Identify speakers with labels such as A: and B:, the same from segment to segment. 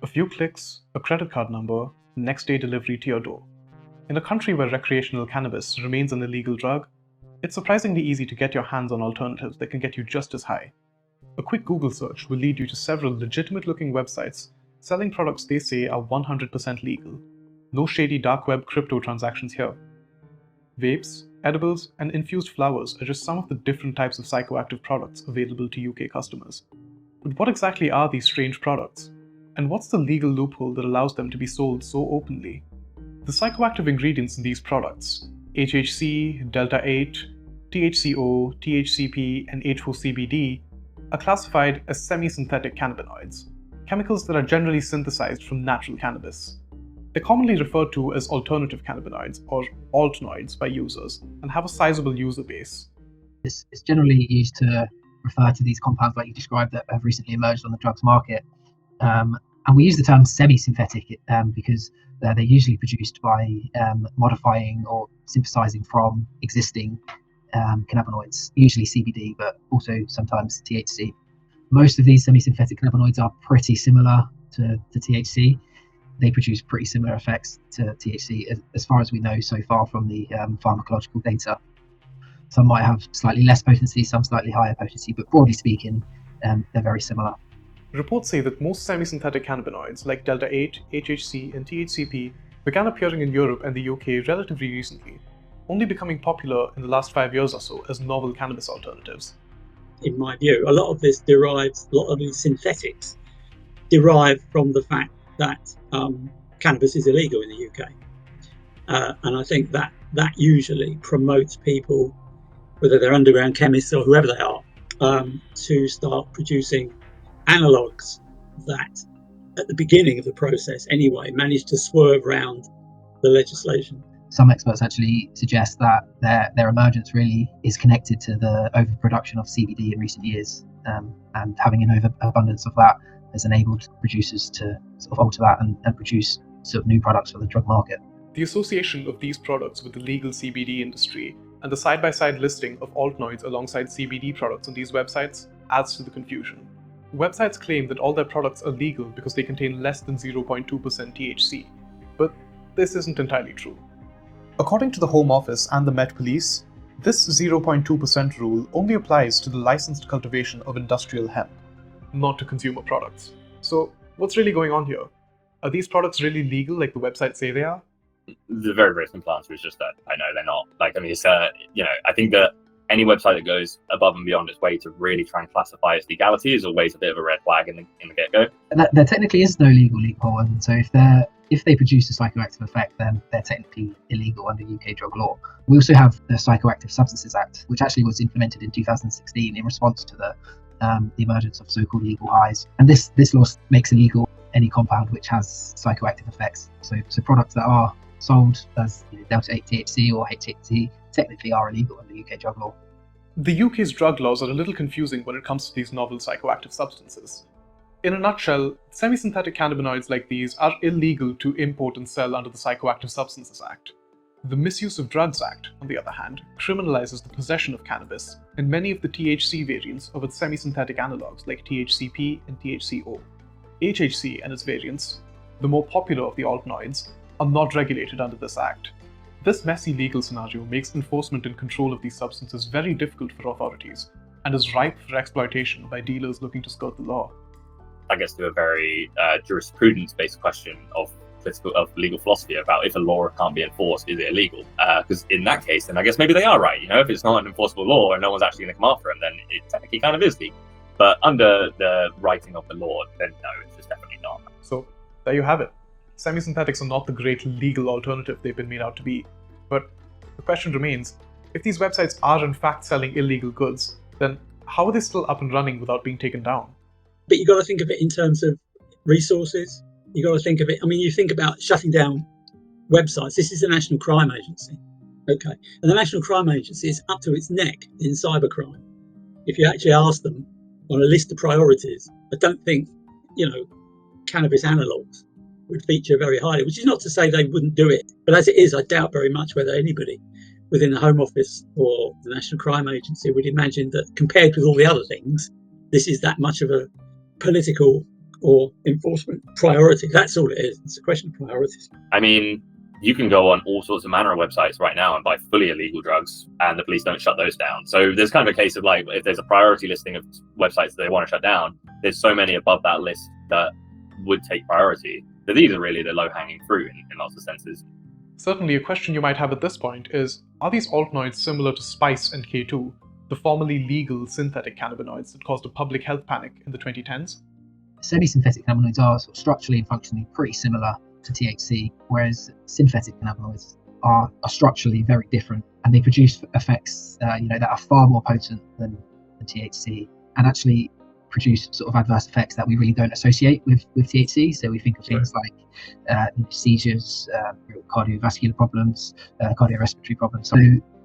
A: A few clicks, a credit card number, next day delivery to your door. In a country where recreational cannabis remains an illegal drug, it's surprisingly easy to get your hands on alternatives that can get you just as high. A quick Google search will lead you to several legitimate-looking websites selling products they say are 100% legal. No shady dark web crypto transactions here. Vapes, edibles, and infused flowers are just some of the different types of psychoactive products available to UK customers. But what exactly are these strange products? And what's the legal loophole that allows them to be sold so openly? The psychoactive ingredients in these products, HHC, Delta-8, THCO, THCP, and H4CBD, are classified as semi-synthetic cannabinoids, chemicals that are generally synthesized from natural cannabis. They're commonly referred to as alternative cannabinoids or altnoids by users and have a sizable user base.
B: It's generally used to refer to these compounds like you described that have recently emerged on the drugs market. And we use the term semi-synthetic because they're usually produced by modifying or synthesizing from existing cannabinoids, usually CBD, but also sometimes THC. Most of these semi-synthetic cannabinoids are pretty similar to THC. They produce pretty similar effects to THC as far as we know so far from the pharmacological data. Some might have slightly less potency, some slightly higher potency, but broadly speaking, they're very similar.
A: Reports say that most semi-synthetic cannabinoids like Delta-8, HHC, and THCP began appearing in Europe and the UK relatively recently, only becoming popular in the last 5 years or so as novel cannabis alternatives.
C: In my view, a lot of these synthetics derive from the fact that cannabis is illegal in the UK. And I think that usually promotes people, whether they're underground chemists or whoever they are, to start producing analogues that, at the beginning of the process anyway, managed to swerve around the legislation.
B: Some experts actually suggest that their emergence really is connected to the overproduction of CBD in recent years, and having an overabundance of that has enabled producers to sort of alter that and produce sort of new products for the drug market.
A: The association of these products with the legal CBD industry and the side-by-side listing of altnoids alongside CBD products on these websites adds to the confusion. Websites claim that all their products are legal because they contain less than 0.2% THC, but this isn't entirely true. According to the Home Office and the Met Police, this 0.2% rule only applies to the licensed cultivation of industrial hemp, not to consumer products. So, what's really going on here? Are these products really legal like the websites say they are?
D: The very, very simple answer is just that I know they're not. It's I think that any website that goes above and beyond its way to really try and classify its legality is always a bit of a red flag in the get-go.
B: There technically is no legal loophole, and so if they produce a psychoactive effect, then they're technically illegal under UK drug law. We also have the Psychoactive Substances Act, which actually was implemented in 2016 in response to the emergence of so-called legal highs. And this law makes illegal any compound which has psychoactive effects. So products that are sold as Delta-8 THC or HHC technically are illegal under UK drug law.
A: The UK's drug laws are a little confusing when it comes to these novel psychoactive substances. In a nutshell, semi-synthetic cannabinoids like these are illegal to import and sell under the Psychoactive Substances Act. The Misuse of Drugs Act, on the other hand, criminalizes the possession of cannabis and many of the THC variants of its semi-synthetic analogues like THCP and THCO. HHC and its variants, the more popular of the altnoids, are not regulated under this act. This messy legal scenario makes enforcement and control of these substances very difficult for authorities and is ripe for exploitation by dealers looking to skirt the law.
D: I guess to a very jurisprudence-based question of legal philosophy about if a law can't be enforced, is it illegal? Because in that case, then I guess maybe they are right. If it's not an enforceable law and no one's actually going to come after them, then it technically kind of is legal. But under the writing of the law, then no, it's just definitely not.
A: So there you have it. Semi-synthetics are not the great legal alternative they've been made out to be. But the question remains, if these websites are in fact selling illegal goods, then how are they still up and running without being taken down?
C: But you've got to think of it in terms of resources. You've got to think of it, you think about shutting down websites. This is the National Crime Agency, okay? And the National Crime Agency is up to its neck in cybercrime. If you actually ask them on a list of priorities, I don't think, cannabis analogues would feature very highly, which is not to say they wouldn't do it. But as it is, I doubt very much whether anybody within the Home Office or the National Crime Agency would imagine that compared with all the other things, this is that much of a political or enforcement priority. That's all it is. It's a question of priorities.
D: I mean, you can go on all sorts of manner of websites right now and buy fully illegal drugs, and the police don't shut those down. So there's kind of a case of like, if there's a priority listing of websites that they want to shut down, there's so many above that list that would take priority. So these are really the low-hanging fruit in lots of senses.
A: Certainly, a question you might have at this point is, are these altnoids similar to Spice and K2, the formerly legal synthetic cannabinoids that caused a public health panic in the 2010s?
B: Semi-synthetic cannabinoids are sort of structurally and functionally pretty similar to THC, whereas synthetic cannabinoids are structurally very different, and they produce effects that are far more potent than THC, and actually produce sort of adverse effects that we really don't associate with THC. So we think of things like seizures, cardiovascular problems, cardiorespiratory problems. So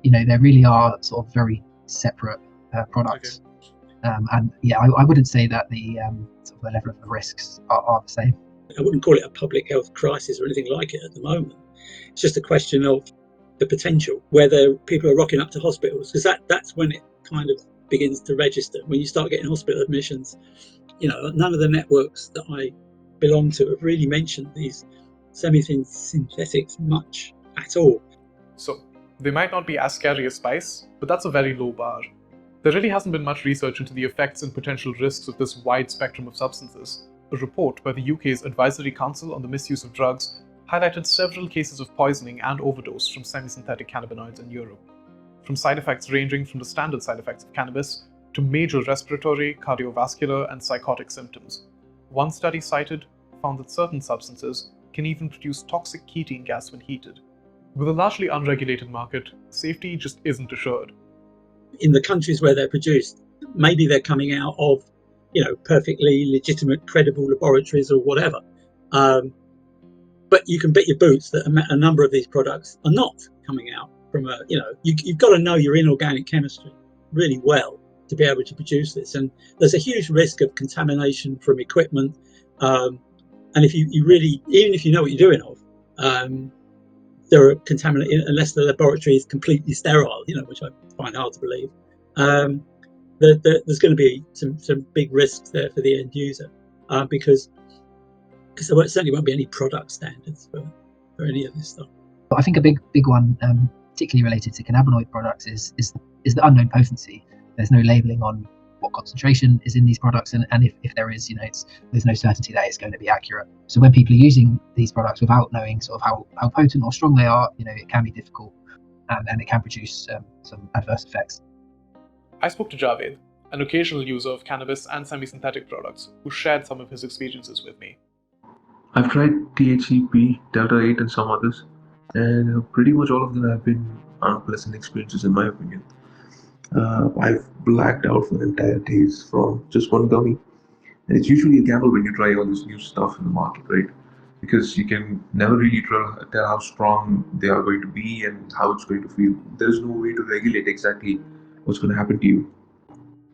B: there really are sort of very separate products. And I wouldn't say that the sort of the level of the risks are the same.
C: I wouldn't call it a public health crisis or anything like it at the moment. It's just a question of the potential, whether people are rocking up to hospitals, because that's when it kind of begins to register. When you start getting hospital admissions, none of the networks that I belong to have really mentioned these semi-synthetics much at all.
A: So, they might not be as scary as Spice, but that's a very low bar. There really hasn't been much research into the effects and potential risks of this wide spectrum of substances. A report by the UK's Advisory Council on the Misuse of Drugs highlighted several cases of poisoning and overdose from semi-synthetic cannabinoids in Europe, from side effects ranging from the standard side effects of cannabis to major respiratory, cardiovascular, and psychotic symptoms. One study cited found that certain substances can even produce toxic ketone gas when heated. With a largely unregulated market, safety just isn't assured.
C: In the countries where they're produced, maybe they're coming out of perfectly legitimate, credible laboratories or whatever. But you can bet your boots that a number of these products are not coming out from you've got to know your inorganic chemistry really well to be able to produce this. And there's a huge risk of contamination from equipment. And if you really, even if you know what you're doing there are contaminants, unless the laboratory is completely sterile, which I find hard to believe. There's going to be some big risks there for the end user, because there certainly won't be any product standards for any of this stuff.
B: I think a big one, particularly related to cannabinoid products, is the unknown potency. There's no labelling on what concentration is in these products, and if there is, there's no certainty that it's going to be accurate. So when people are using these products without knowing sort of how potent or strong they are, it can be difficult, and it can produce some adverse effects.
A: I spoke to Javed, an occasional user of cannabis and semi-synthetic products, who shared some of his experiences with me.
E: I've tried THCP, Delta 8 and some others, and pretty much all of them have been unpleasant experiences in my opinion. I've blacked out for entire days from just one gummy, and it's usually a gamble when you try all this new stuff in the market, right? Because you can never really tell how strong they are going to be and how it's going to feel. There's no way to regulate exactly what's going to happen to you.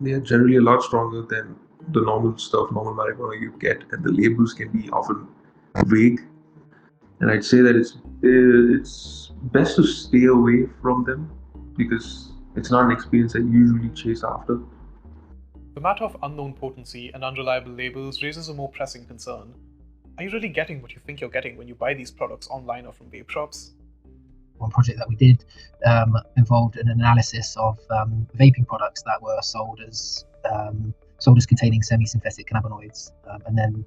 E: They are generally a lot stronger than the normal marijuana you get, and the labels can be often vague. And I'd say that it's best to stay away from them because it's not an experience I usually chase after.
A: The matter of unknown potency and unreliable labels raises a more pressing concern. Are you really getting what you think you're getting when you buy these products online or from vape shops?
B: One project that we did involved an analysis of vaping products that were sold as containing semi-synthetic cannabinoids, and then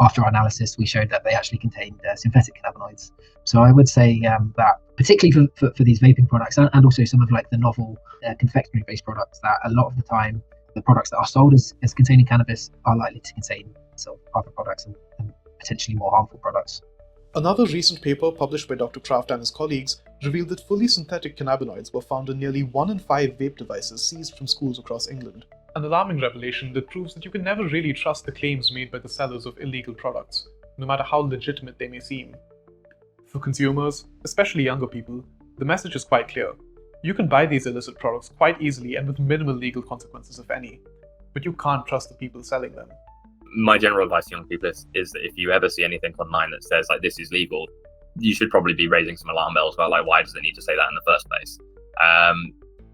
B: after our analysis, we showed that they actually contained synthetic cannabinoids. So I would say that particularly for these vaping products and also some of like the novel confectionery-based products, that a lot of the time the products that are sold as containing cannabis are likely to contain sort of other products and potentially more harmful products.
A: Another recent paper published by Dr. Kraft and his colleagues revealed that fully synthetic cannabinoids were found in nearly 1 in 5 vape devices seized from schools across England. An alarming revelation that proves that you can never really trust the claims made by the sellers of illegal products, no matter how legitimate they may seem. For consumers, especially younger people, the message is quite clear. You can buy these illicit products quite easily and with minimal legal consequences, if any, but you can't trust the people selling them.
D: My general advice to young people is that if you ever see anything online that says like this is legal, you should probably be raising some alarm bells about like why does it need to say that in the first place.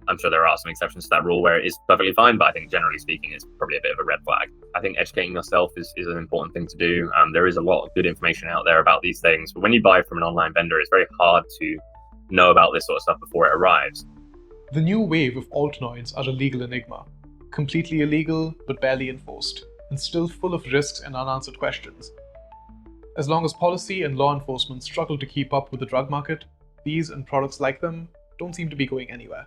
D: I'm sure there are some exceptions to that rule where it is perfectly fine, but I think generally speaking, it's probably a bit of a red flag. I think educating yourself is an important thing to do. There is a lot of good information out there about these things, but when you buy from an online vendor, it's very hard to know about this sort of stuff before it arrives.
A: The new wave of altnoids are a legal enigma, completely illegal but barely enforced, and still full of risks and unanswered questions. As long as policy and law enforcement struggle to keep up with the drug market, these and products like them don't seem to be going anywhere.